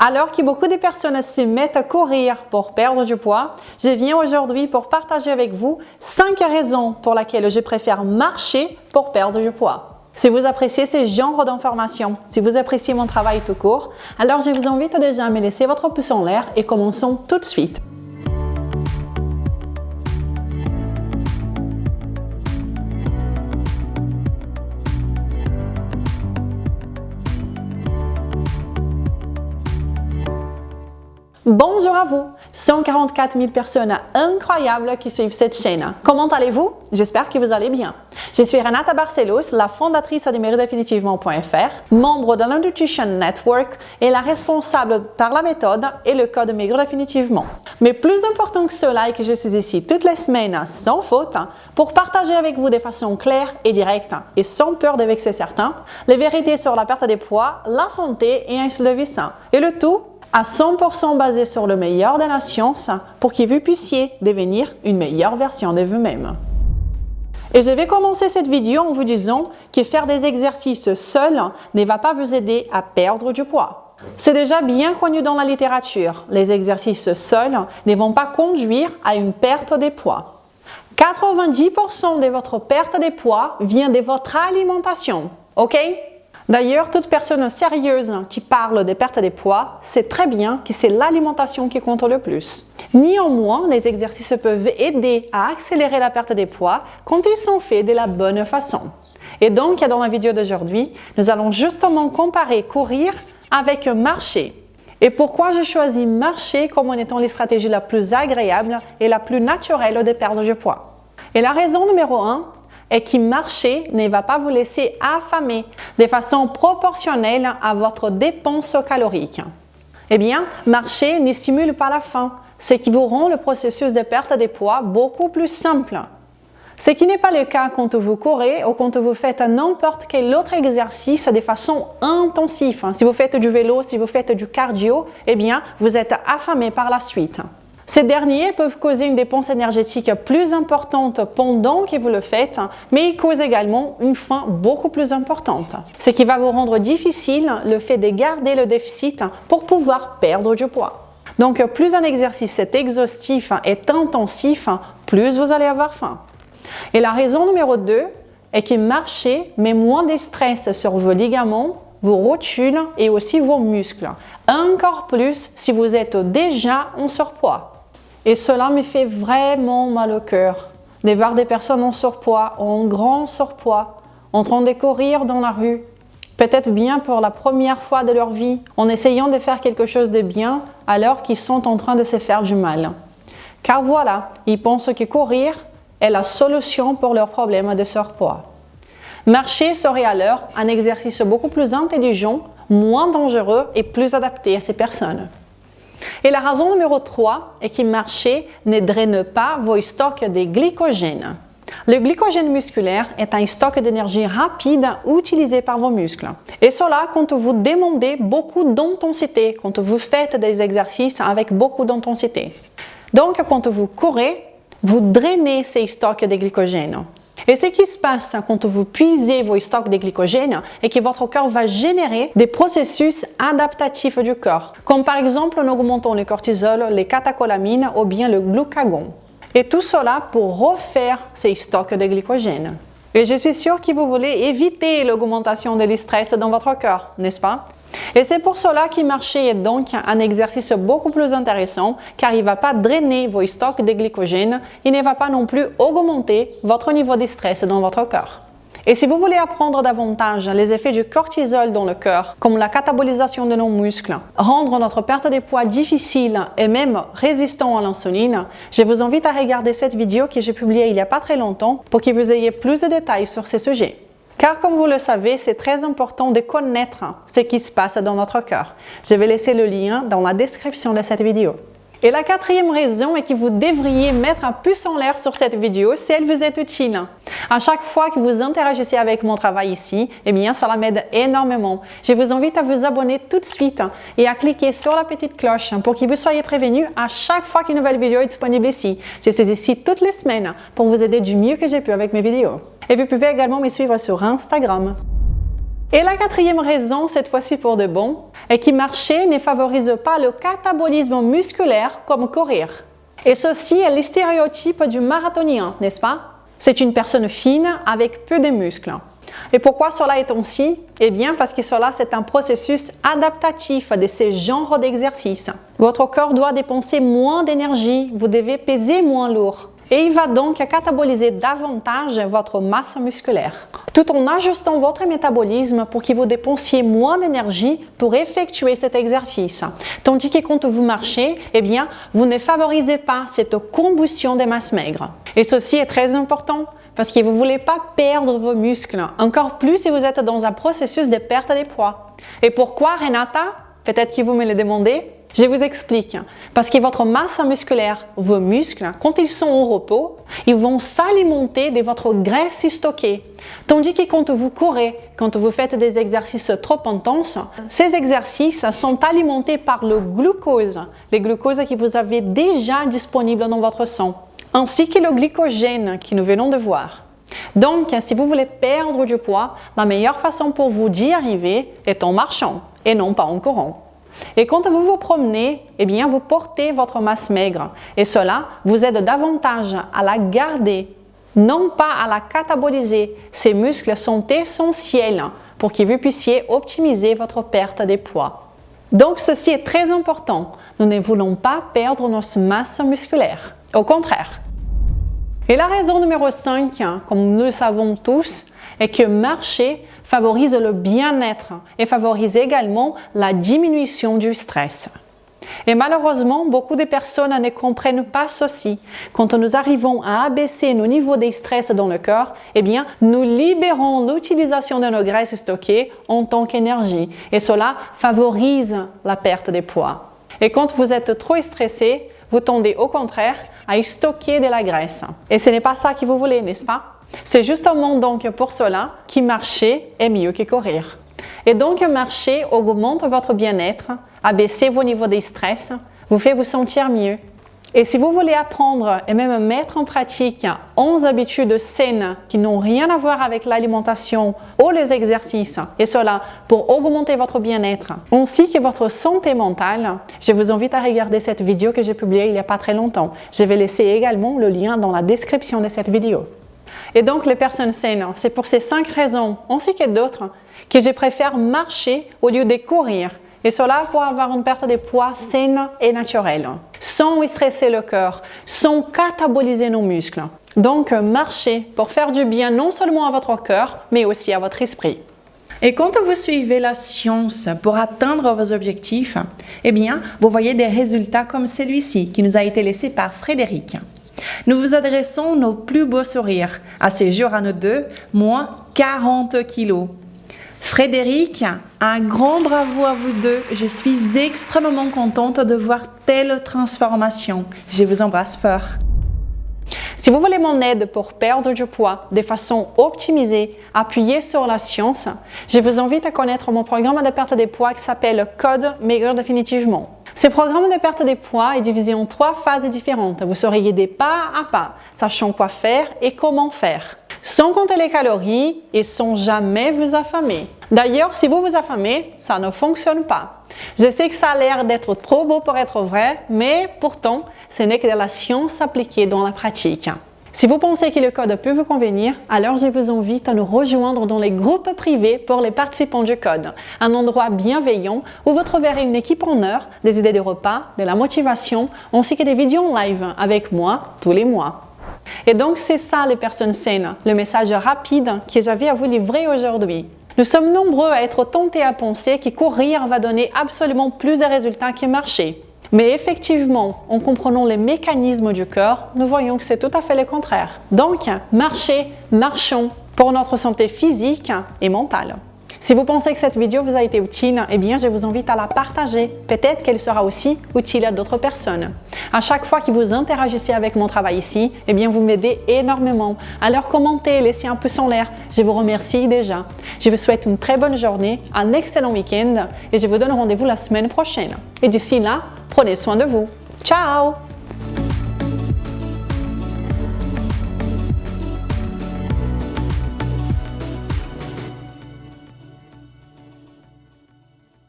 Alors que beaucoup de personnes se mettent à courir pour perdre du poids, je viens aujourd'hui pour partager avec vous 5 raisons pour lesquelles je préfère marcher pour perdre du poids. Si vous appréciez ce genre d'informations, si vous appréciez mon travail tout court, alors je vous invite déjà à me laisser votre pouce en l'air et commençons tout de suite. Bonjour à vous, 144 000 personnes incroyables qui suivent cette chaîne. Comment allez-vous? J'espère que vous allez bien. Je suis Renata Barcelos, la fondatrice de MaigreDéfinitivement.fr, membre de l'Nutrition Network et la responsable par la méthode et le code Maigre Définitivement. Mais plus important que cela est que je suis ici toutes les semaines sans faute pour partager avec vous de façon claire et directe et sans peur de vexer certains, les vérités sur la perte de poids, la santé et un style de vie sain. Et le tout à 100% basé sur le meilleur de la science pour que vous puissiez devenir une meilleure version de vous-même. Et je vais commencer cette vidéo en vous disant que faire des exercices seuls ne va pas vous aider à perdre du poids. C'est déjà bien connu dans la littérature, les exercices seuls ne vont pas conduire à une perte de poids. 90% de votre perte de poids vient de votre alimentation, ok? D'ailleurs, toute personne sérieuse qui parle de perte de poids sait très bien que c'est l'alimentation qui compte le plus. Néanmoins, les exercices peuvent aider à accélérer la perte de poids quand ils sont faits de la bonne façon. Et donc, dans la vidéo d'aujourd'hui, nous allons justement comparer courir avec marcher. Et pourquoi j'ai choisi marcher comme en étant la stratégie la plus agréable et la plus naturelle de perdre du poids. Et la raison numéro 1 est que marcher ne va pas vous laisser affamer de façon proportionnelle à votre dépense calorique. Eh bien, marcher ne stimule pas la faim, ce qui vous rend le processus de perte de poids beaucoup plus simple. Ce qui n'est pas le cas quand vous courez ou quand vous faites n'importe quel autre exercice de façon intensive. Si vous faites du vélo, si vous faites du cardio, eh bien, vous êtes affamé par la suite. Ces derniers peuvent causer une dépense énergétique plus importante pendant que vous le faites, mais ils causent également une faim beaucoup plus importante. Ce qui va vous rendre difficile le fait de garder le déficit pour pouvoir perdre du poids. Donc, plus un exercice est exhaustif et intensif, plus vous allez avoir faim. Et la raison numéro 2 est que marcher met moins de stress sur vos ligaments, vos rotules et aussi vos muscles. Encore plus si vous êtes déjà en surpoids. Et cela me fait vraiment mal au cœur de voir des personnes en surpoids, en grand surpoids, en train de courir dans la rue, peut-être bien pour la première fois de leur vie, en essayant de faire quelque chose de bien alors qu'ils sont en train de se faire du mal. Car voilà, ils pensent que courir est la solution pour leurs problèmes de surpoids. Marcher serait alors un exercice beaucoup plus intelligent, moins dangereux et plus adapté à ces personnes. Et la raison numéro 3 est que marcher ne draine pas vos stocks de glycogène. Le glycogène musculaire est un stock d'énergie rapide utilisé par vos muscles. Et cela quand vous demandez beaucoup d'intensité, quand vous faites des exercices avec beaucoup d'intensité. Donc, quand vous courez, vous drainez ces stocks de glycogène. Et ce qui se passe quand vous puisez vos stocks de glycogène est que votre corps va générer des processus adaptatifs du corps, comme par exemple en augmentant le cortisol, les catécholamines ou bien le glucagon. Et tout cela pour refaire ces stocks de glycogène. Et je suis sûre que vous voulez éviter l'augmentation de stress dans votre corps, n'est-ce pas? Et c'est pour cela que marcher est donc un exercice beaucoup plus intéressant car il ne va pas drainer vos stocks de glycogène, il ne va pas non plus augmenter votre niveau de stress dans votre corps. Et si vous voulez apprendre davantage les effets du cortisol dans le corps, comme la catabolisation de nos muscles, rendre notre perte de poids difficile et même résistant à l'insuline, je vous invite à regarder cette vidéo que j'ai publiée il n'y a pas très longtemps pour que vous ayez plus de détails sur ce sujet. Car comme vous le savez, c'est très important de connaître ce qui se passe dans notre corps. Je vais laisser le lien dans la description de cette vidéo. Et la quatrième raison est que vous devriez mettre un pouce en l'air sur cette vidéo si elle vous est utile. À chaque fois que vous interagissez avec mon travail ici, eh bien, cela m'aide énormément. Je vous invite à vous abonner tout de suite et à cliquer sur la petite cloche pour que vous soyez prévenus à chaque fois qu'une nouvelle vidéo est disponible ici. Je suis ici toutes les semaines pour vous aider du mieux que j'ai pu avec mes vidéos. Et vous pouvez également me suivre sur Instagram. Et la quatrième raison, cette fois-ci pour de bon, est que marcher ne favorise pas le catabolisme musculaire comme courir. Et ceci est le stéréotype du marathonien, n'est-ce pas? C'est une personne fine avec peu de muscles. Et pourquoi cela est ainsi? Eh bien, parce que cela, c'est un processus adaptatif de ce genre d'exercice. Votre corps doit dépenser moins d'énergie, vous devez peser moins lourd. Et il va donc cataboliser davantage votre masse musculaire, tout en ajustant votre métabolisme pour que vous dépensiez moins d'énergie pour effectuer cet exercice. Tandis que quand vous marchez, eh bien, vous ne favorisez pas cette combustion des masses maigres. Et ceci est très important parce que vous ne voulez pas perdre vos muscles, encore plus si vous êtes dans un processus de perte de poids. Et pourquoi, Renata? Peut-être que vous me le demandez. Je vous explique. Parce que votre masse musculaire, vos muscles, quand ils sont au repos, ils vont s'alimenter de votre graisse stockée. Tandis que quand vous courez, quand vous faites des exercices trop intenses, ces exercices sont alimentés par le glucose que vous avez déjà disponible dans votre sang, ainsi que le glycogène que nous venons de voir. Donc, si vous voulez perdre du poids, la meilleure façon pour vous d'y arriver est en marchant et non pas en courant. Et quand vous vous promenez, eh bien, vous portez votre masse maigre et cela vous aide davantage à la garder, non pas à la cataboliser. Ces muscles sont essentiels pour que vous puissiez optimiser votre perte de poids. Donc, ceci est très important. Nous ne voulons pas perdre notre masse musculaire. Au contraire. Et la raison numéro 5, comme nous le savons tous, est que marcher favorise le bien-être et favorise également la diminution du stress. Et malheureusement, beaucoup de personnes ne comprennent pas ceci. Quand nous arrivons à abaisser nos niveaux de stress dans le corps, eh bien, nous libérons l'utilisation de nos graisses stockées en tant qu'énergie. Et cela favorise la perte de poids. Et quand vous êtes trop stressé, vous tendez au contraire à stocker de la graisse. Et ce n'est pas ça que vous voulez, n'est-ce pas? C'est justement donc pour cela que marcher est mieux que courir. Et donc marcher augmente votre bien-être, abaisser vos niveaux de stress, vous fait vous sentir mieux. Et si vous voulez apprendre et même mettre en pratique 11 habitudes saines qui n'ont rien à voir avec l'alimentation ou les exercices, et cela pour augmenter votre bien-être ainsi que votre santé mentale, je vous invite à regarder cette vidéo que j'ai publiée il n'y a pas très longtemps. Je vais laisser également le lien dans la description de cette vidéo. Et donc, les personnes saines, c'est pour ces 5 raisons, ainsi que d'autres, que je préfère marcher au lieu de courir. Et cela pour avoir une perte de poids saine et naturelle, sans stresser le corps, sans cataboliser nos muscles. Donc, marcher pour faire du bien non seulement à votre corps, mais aussi à votre esprit. Et quand vous suivez la science pour atteindre vos objectifs, eh bien, vous voyez des résultats comme celui-ci qui nous a été laissé par Frédéric. Nous vous adressons nos plus beaux sourires. À ce jour à nous deux, moins 40 kilos. Frédéric, un grand bravo à vous deux. Je suis extrêmement contente de voir telle transformation. Je vous embrasse fort. Si vous voulez mon aide pour perdre du poids de façon optimisée, appuyée sur la science, je vous invite à connaître mon programme de perte de poids qui s'appelle Code Maigrir Définitivement. Ce programme de perte de poids est divisé en 3 phases différentes. Vous serez guidé pas à pas, sachant quoi faire et comment faire. Sans compter les calories et sans jamais vous affamer. D'ailleurs, si vous vous affamez, ça ne fonctionne pas. Je sais que ça a l'air d'être trop beau pour être vrai, mais pourtant, ce n'est que de la science appliquée dans la pratique. Si vous pensez que le code peut vous convenir, alors je vous invite à nous rejoindre dans les groupes privés pour les participants du code. Un endroit bienveillant où vous trouverez une équipe en heure, des idées de repas, de la motivation, ainsi que des vidéos en live avec moi tous les mois. Et donc c'est ça les personnes saines, le message rapide que j'avais à vous livrer aujourd'hui. Nous sommes nombreux à être tentés à penser que courir va donner absolument plus de résultats que marcher. Mais effectivement, en comprenant les mécanismes du corps, nous voyons que c'est tout à fait le contraire. Donc, marchons pour notre santé physique et mentale. Si vous pensez que cette vidéo vous a été utile, eh bien, je vous invite à la partager. Peut-être qu'elle sera aussi utile à d'autres personnes. À chaque fois que vous interagissez avec mon travail ici, eh bien, vous m'aidez énormément. Alors, commentez, laissez un pouce en l'air. Je vous remercie déjà. Je vous souhaite une très bonne journée, un excellent week-end et je vous donne rendez-vous la semaine prochaine. Et d'ici là, prenez soin de vous. Ciao!